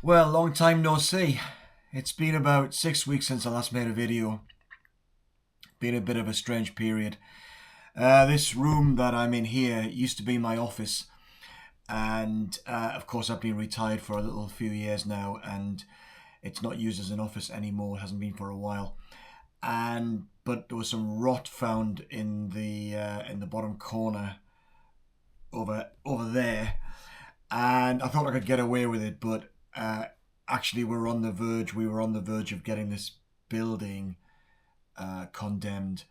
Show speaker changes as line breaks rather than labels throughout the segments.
Well, long time no see. It's been about 6 weeks since I last made a video. Been a bit of a strange period. This room that I'm in here used to be my office, and of course I've been retired for a little few years now, and it's not used as an office anymore. It hasn't been for a while. And but there was some rot found in the bottom corner over there, and I thought I could get away with it, but actually we were on the verge of getting this building condemned,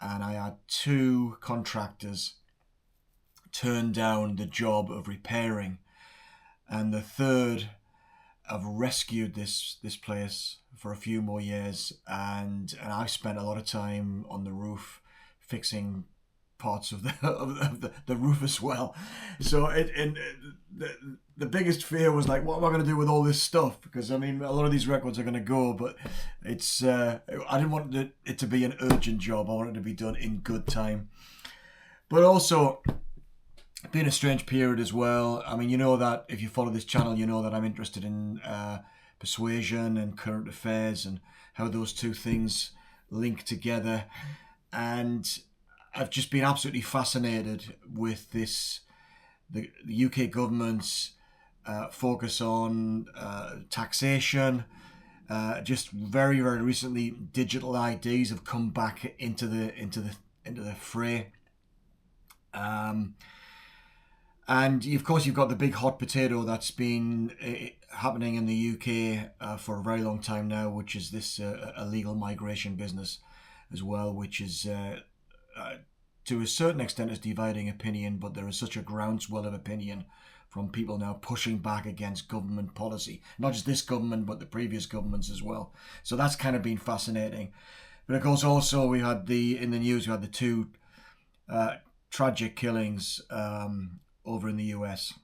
and I had two contractors turn down the job of repairing, and the third have rescued this place for a few more years, and I spent a lot of time on the roof fixing parts of the roof as well. So the biggest fear was like, what am I going to do with all this stuff? Because I mean, a lot of these records are going to go, but it's I didn't want it to be an urgent job. I wanted it to be done in good time. But also, been a strange period as well. I mean, you know that if you follow this channel, you know that I'm interested in persuasion and current affairs and how those two things link together. And I've just been absolutely fascinated with the UK government's focus on taxation. Just very, very recently, digital IDs have come back into the fray. And of course, you've got the big hot potato that's been happening in the UK for a very long time now, which is this illegal migration business as well, which is to a certain extent is dividing opinion, but there is such a groundswell of opinion from people now pushing back against government policy. Not just this government, but the previous governments as well. So that's kind of been fascinating. But of course, also we had in the news, we had the two tragic killings over in the US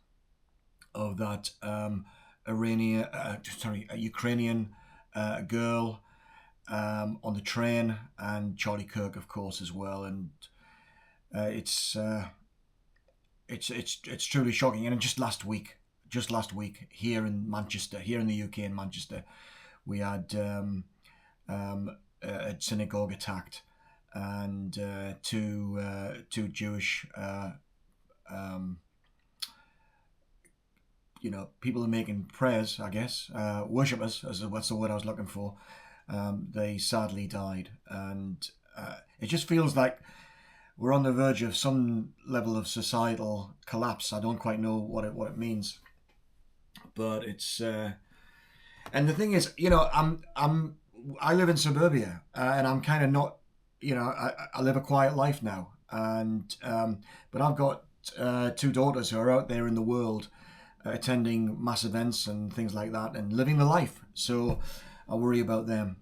of that a Ukrainian girl on the train, and Charlie Kirk, of course, as well. And it's truly shocking. And just last week here in Manchester, here in the UK in Manchester, we had a synagogue attacked, and two Jewish people are making prayers, I guess, worshippers, that's the word I was looking for. They sadly died, and it just feels like we're on the verge of some level of societal collapse. I don't quite know what it means, but it's and the thing is, I live in suburbia, and I'm kind of not, I live a quiet life now, and but I've got two daughters who are out there in the world attending mass events and things like that and living the life. So I worry about them.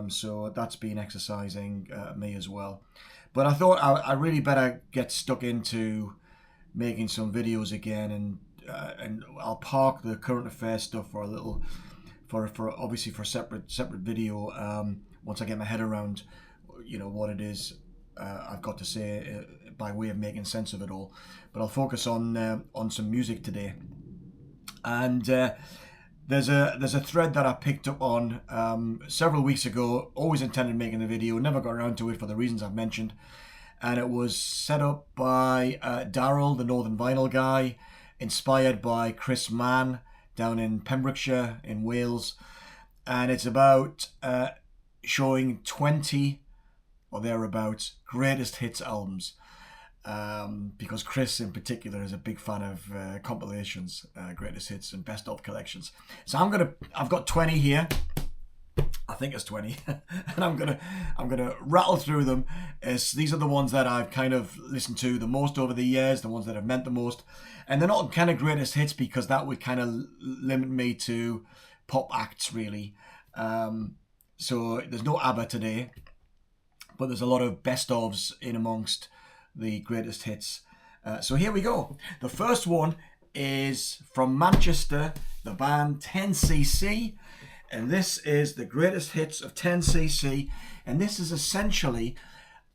So that's been exercising me as well. But I thought I really better get stuck into making some videos again, and I'll park the current affairs stuff for a little, for obviously for separate video. Once I get my head around, what it is I've got to say by way of making sense of it all. But I'll focus on some music today, and there's a thread that I picked up on several weeks ago. Always intended making a video, never got around to it for the reasons I've mentioned. And it was set up by Daryl, the Northern Vinyl guy, inspired by Chris Mann down in Pembrokeshire in Wales. And it's about showing 20 or thereabouts greatest hits albums. Because Chris in particular is a big fan of compilations, greatest hits and best of collections. So I've got 20 here. I think it's 20, and I'm gonna rattle through them. As these are the ones that I've kind of listened to the most over the years, the ones that have meant the most, and they're not kind of greatest hits because that would kind of limit me to pop acts really. So there's no ABBA today, but there's a lot of best ofs in amongst the greatest hits. So here we go. The first one is from Manchester, the band 10cc, and this is the greatest hits of 10cc, and this is essentially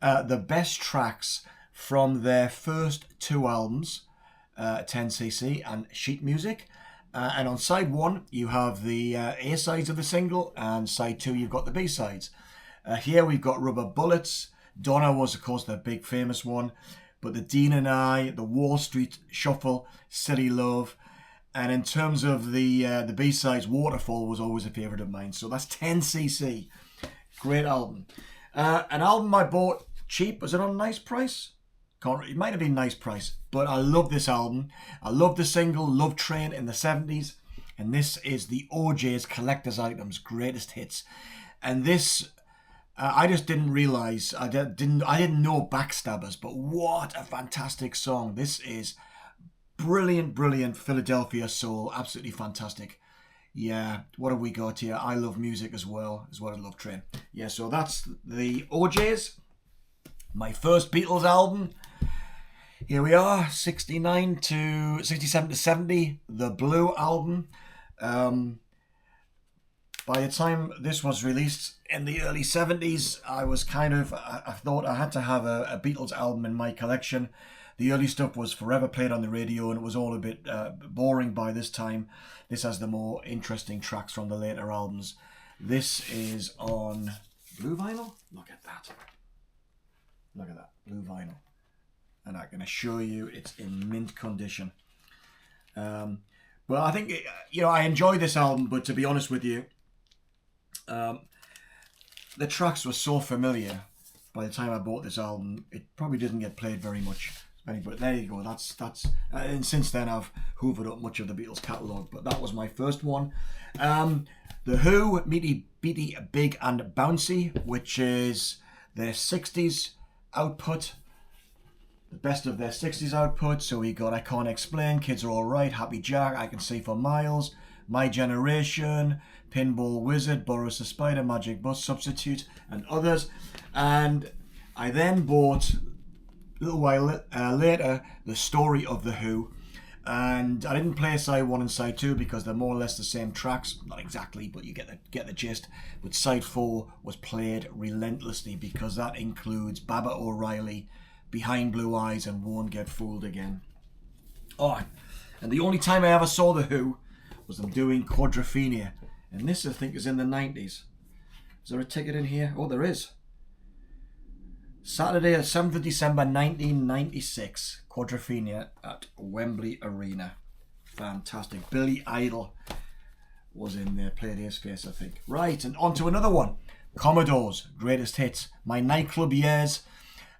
the best tracks from their first two albums, 10cc and Sheet Music, And on side 1, you have the A sides of the single, and side 2, you've got the B sides. Here we've got Rubber Bullets. Donna was, of course, the big famous one. But the Dean and I, the Wall Street Shuffle, City Love. And in terms of the B-sides, Waterfall was always a favourite of mine. So that's 10cc. Great album. An album I bought cheap. Was it on a nice price? It might have been nice price. But I love this album. I love the single, Love Train in the 70s. And this is the OJ's Collector's Items, Greatest Hits. And this... I just didn't realise, I didn't know Backstabbers, but what a fantastic song. This is brilliant, brilliant Philadelphia soul, absolutely fantastic. Yeah, what have we got here? I Love Music as well, as Love Train. Yeah, so that's the OJ's, my first Beatles album. Here we are, 67 to 70, the Blue album. By the time this was released in the early 70s, I thought I had to have a Beatles album in my collection. The early stuff was forever played on the radio and it was all a bit boring by this time. This has the more interesting tracks from the later albums. This is on blue vinyl. Look at that. Look at that, blue vinyl. And I can assure you it's in mint condition. Well, I think, I enjoyed this album, but to be honest with you, the tracks were so familiar by the time I bought this album, it probably didn't get played very much. But there you go, that's and since then I've hoovered up much of the Beatles catalogue, but that was my first one. The Who, Meaty, Beaty, Big and Bouncy, which is their 60s output, the best of their 60s output. So we got I Can't Explain, Kids Are Alright, Happy Jack, I Can See for Miles, My Generation, Pinball Wizard, Boris the Spider, Magic Bus Substitute, and others. And I then bought, a little while later, The Story of The Who. And I didn't play side 1 and side 2 because they're more or less the same tracks. Not exactly, but you get the gist. But side 4 was played relentlessly because that includes Baba O'Reilly, Behind Blue Eyes, and Won't Get Fooled Again. Oh, and the only time I ever saw The Who was them doing Quadrophenia. And this, I think, is in the 90s. Is there a ticket in here? Oh, there is. Saturday, the 7th of December, 1996. Quadrophenia at Wembley Arena. Fantastic. Billy Idol was in there. Played his face, I think. Right, and on to another one. Commodores, Greatest Hits. My nightclub years.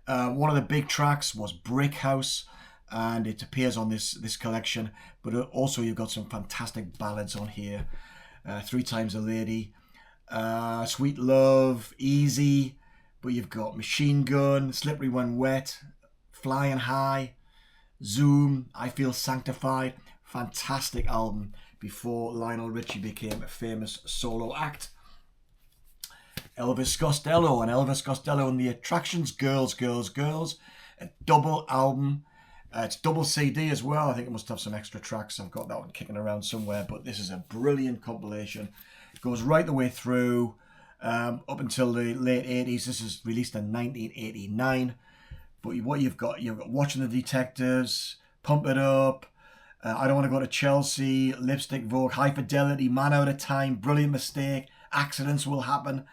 One of the big tracks was Brick House. And it appears on this collection. But also you've got some fantastic ballads on here. Three Times a Lady, Sweet Love, Easy, but you've got Machine Gun, Slippery When Wet, Flying High, Zoom, I Feel Sanctified. Fantastic album before Lionel Richie became a famous solo act. Elvis Costello and the Attractions, Girls, Girls, Girls, a double album. It's double CD as well. I think it must have some extra tracks. I've got that one kicking around somewhere, but this is a brilliant compilation. It goes right the way through up until the late 80s. This is released in 1989. But what you've got Watching the Detectives, Pump It Up, I Don't Want to Go to Chelsea, Lipstick Vogue, High Fidelity, Man Out of Time, Brilliant Mistake, Accidents Will Happen,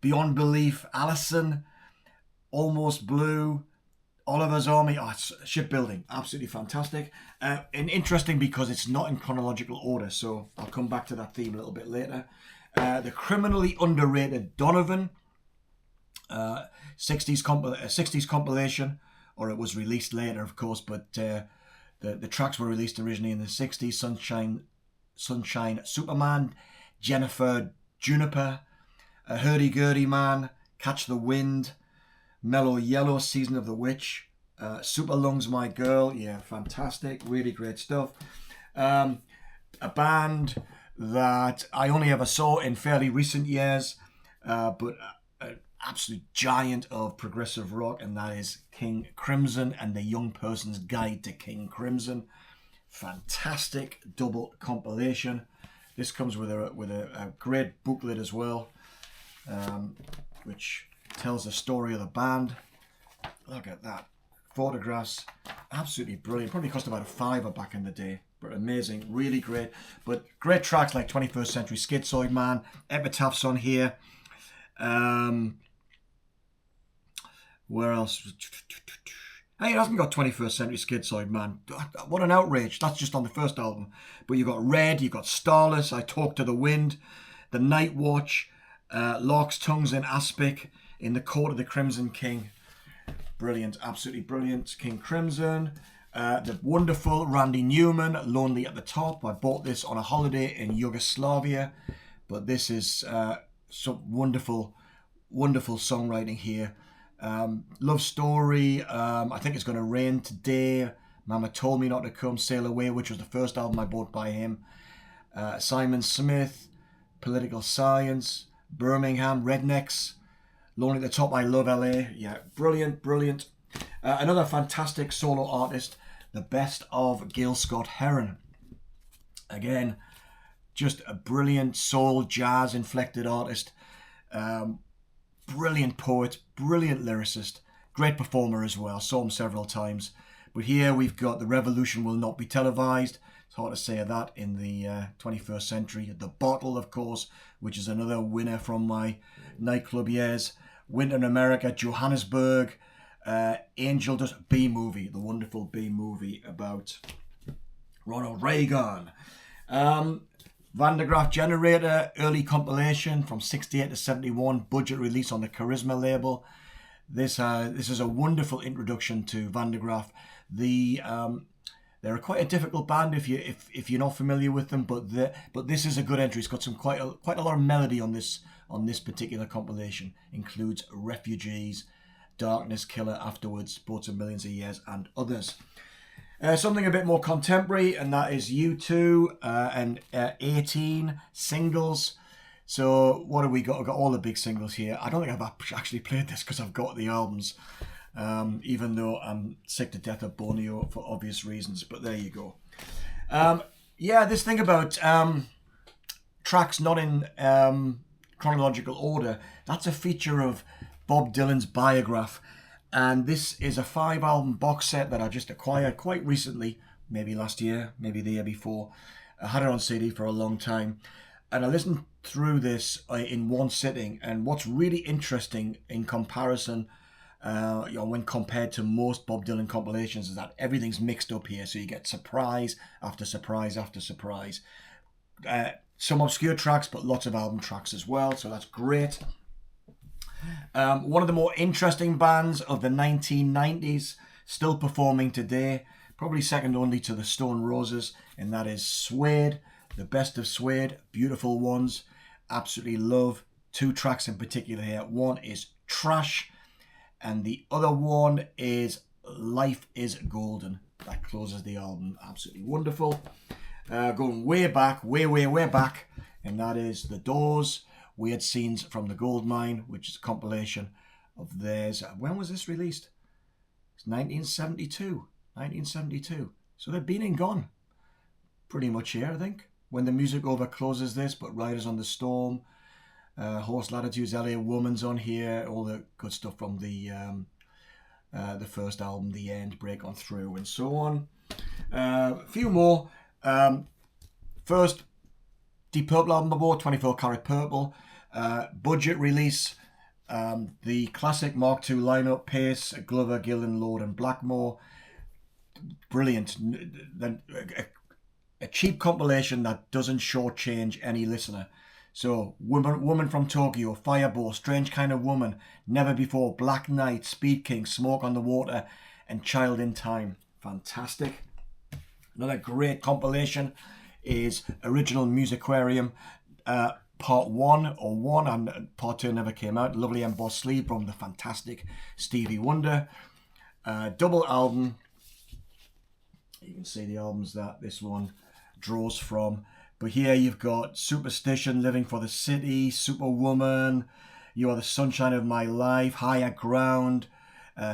Beyond Belief, Allison, Almost Blue, Oliver's Army. Oh, it's Shipbuilding. Absolutely fantastic. And interesting because it's not in chronological order, so I'll come back to that theme a little bit later. The Criminally Underrated Donovan, 60s compilation, or it was released later, of course, but the tracks were released originally in the 60s. Sunshine Superman, Jennifer Juniper, Hurdy Gurdy Man, Catch the Wind, Mellow Yellow, Season of the Witch, Super Lungs My Girl. Yeah, fantastic, really great stuff. A band that I only ever saw in fairly recent years, but an absolute giant of progressive rock, and that is King Crimson and the Young Person's Guide to King Crimson. Fantastic double compilation. This comes with a great booklet as well, which tells the story of the band. Look at that. Photographs. Absolutely brilliant. Probably cost about $5 back in the day. Amazing, really great. But great tracks like 21st Century Schizoid Man, Epitaph's on here. Where else? Hey, it hasn't got 21st Century Schizoid Man. What an outrage. That's just on the first album. But you've got Red, you've got Starless, I Talk to the Wind, The Night Watch, Lark's Tongues in Aspic, In the Court of the Crimson King. Brilliant, absolutely brilliant. King Crimson. The wonderful Randy Newman, Lonely at the Top. I bought this on a holiday in Yugoslavia. But this is some wonderful, wonderful songwriting here. Love Story, I Think It's Gonna Rain Today, Mama Told Me Not to Come, Sail Away, which was the first album I bought by him. Simon Smith, Political Science, Birmingham, Rednecks, Lonely at the Top, I Love LA. Yeah, brilliant, brilliant. Another fantastic solo artist, The Best of Gil Scott-Heron. Again, just a brilliant soul, jazz inflected artist. Brilliant poet, brilliant lyricist, great performer as well. Saw him several times. But here we've got The Revolution Will Not Be Televised. It's hard to say that in the 21st century. The Bottle, of course, which is another winner from my nightclub years. Winter in America, Johannesburg, Angel Dust, B-movie, the wonderful B-movie about Ronald Reagan. Van der Graaf Generator, early compilation from 68 to 71, budget release on the Charisma label. This is a wonderful introduction to Van der Graaf. They're quite a difficult band if you're not familiar with them, but this is a good entry. It's got some quite a lot of melody on this particular compilation. Includes Refugees, Darkness, Killer, Afterwards, Boats of Millions of Years, and others. Something a bit more contemporary, and that is U2 and 18 singles. So what have we got? I've got all the big singles here. I don't think I've actually played this because I've got the albums, even though I'm sick to death of Borneo for obvious reasons. But there you go. Yeah, this thing about tracks not in chronological order, that's a feature of Bob Dylan's Biograph. And this is a 5-album box set that I just acquired quite recently, maybe last year, maybe the year before. I had it on CD for a long time. And I listened through this in one sitting. And what's really interesting in comparison, when compared to most Bob Dylan compilations, is that everything's mixed up here. So you get surprise after surprise after surprise. Some obscure tracks, but lots of album tracks as well. So that's great. One of the more interesting bands of the 1990s, still performing today, probably second only to the Stone Roses, and that is Suede, The Best of Suede, beautiful ones, absolutely love. 2 tracks in particular here. One is Trash, and the other one is Life is Golden. That closes the album, absolutely wonderful. Going way back, way back, and that is The Doors, Weird Scenes from the Gold Mine, which is a compilation of theirs. When was this released? It's 1972. 1972. So they've been and gone. Pretty much here, I think. When the Music Over closes this, but Riders on the Storm, Horse Latitudes, LA Woman's on here, all the good stuff from the first album, The End, Break On Through, and so on. A few more. First, Deep Purple album I bought, 24 Karat Purple. Budget release, the classic Mark II lineup, Pace, Glover, Gillan, Lord, and Blackmore. Brilliant. A cheap compilation that doesn't shortchange any listener. So, Woman from Tokyo, Fireball, Strange Kind of Woman, Never Before, Black Knight, Speed King, Smoke on the Water, and Child in Time. Fantastic. Another great compilation is Original Musicarium, Part 1 or 1, and Part 2 never came out. Lovely embossed sleeve from the fantastic Stevie Wonder. Double album. You can see the albums that this one draws from. But here you've got Superstition, Living for the City, Superwoman, You Are the Sunshine of My Life, Higher Ground,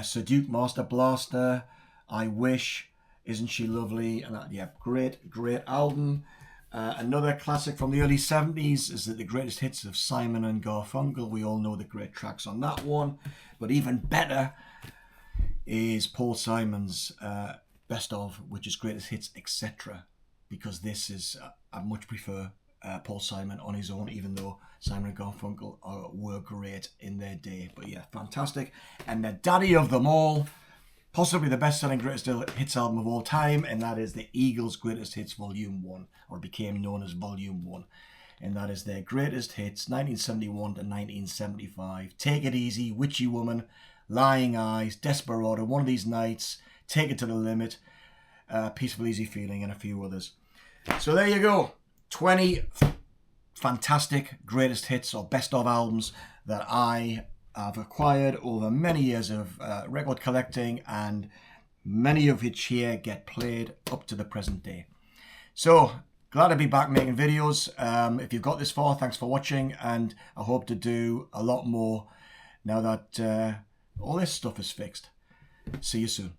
Sir Master Blaster, I Wish, Isn't She Lovely? And that, yeah, great album. Another classic from the early 70s is the greatest hits of Simon and Garfunkel. We all know the great tracks on that one. But even better is Paul Simon's Best Of, which is Greatest Hits, etc. because this is, I much prefer Paul Simon on his own, even though Simon and Garfunkel were great in their day. But yeah, fantastic. And the daddy of them all, possibly the best-selling greatest hits album of all time, and that is the Eagles' Greatest Hits Volume 1, or became known as Volume 1. And that is their greatest hits, 1971 to 1975. Take It Easy, Witchy Woman, Lying Eyes, Desperado, One of These Nights, Take It to the Limit, Peaceful Easy Feeling, and a few others. So there you go. 20 fantastic greatest hits or best of albums that I have acquired over many years of record collecting, and many of which here get played up to the present day. So glad to be back making videos. If you've got this far, thanks for watching, and I hope to do a lot more now that all this stuff is fixed. See you soon.